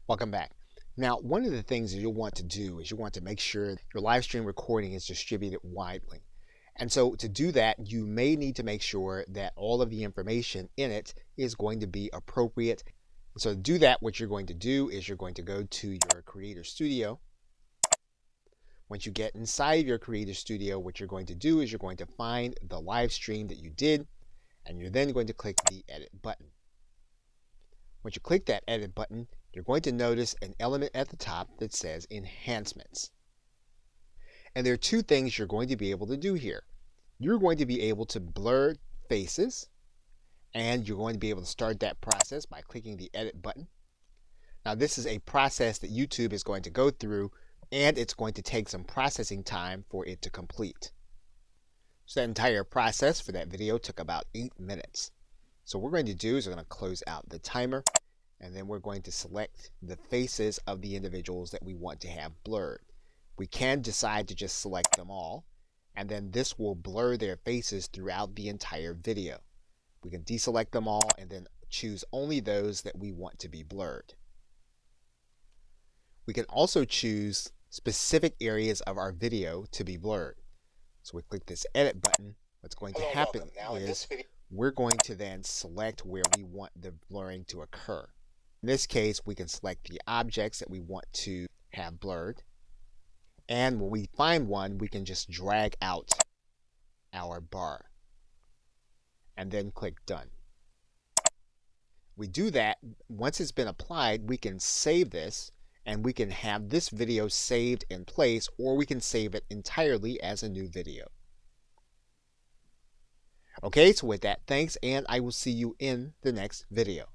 Welcome back. Now, one of the things that you'll want to do is you want to make sure your live stream recording is distributed widely. And so to do that, you may need to make sure that all of the information in it is going to be appropriate. And so to do that, what you're going to do is you're going to go to your Creator Studio. Once you get inside your Creator Studio, what you're going to do is you're going to find the live stream that you did, and you're then going to click the Edit button. Once you click that Edit button, you're going to notice an element at the top that says Enhancements. And there are two things you're going to be able to do here. You're going to be able to blur faces, and you're going to be able to start that process by clicking the Edit button. Now, this is a process that YouTube is going to go through, and it's going to take some processing time for it to complete. So that entire process for that video took about 8 minutes. So what we're going to do is we're going to close out the timer, and then we're going to select the faces of the individuals that we want to have blurred. We can decide to just select them all, and then this will blur their faces throughout the entire video. We can deselect them all and then choose only those that we want to be blurred. We can also choose specific areas of our video to be blurred. So we click this Edit button. What's going to happen is we're going to then select where we want the blurring to occur. In this case, we can select the objects that we want to have blurred. And when we find one, we can just drag out our bar and then click Done. We do that. Once it's been applied, we can save this, and we can have this video saved in place, or we can save it entirely as a new video. Okay, so with that, thanks, and I will see you in the next video.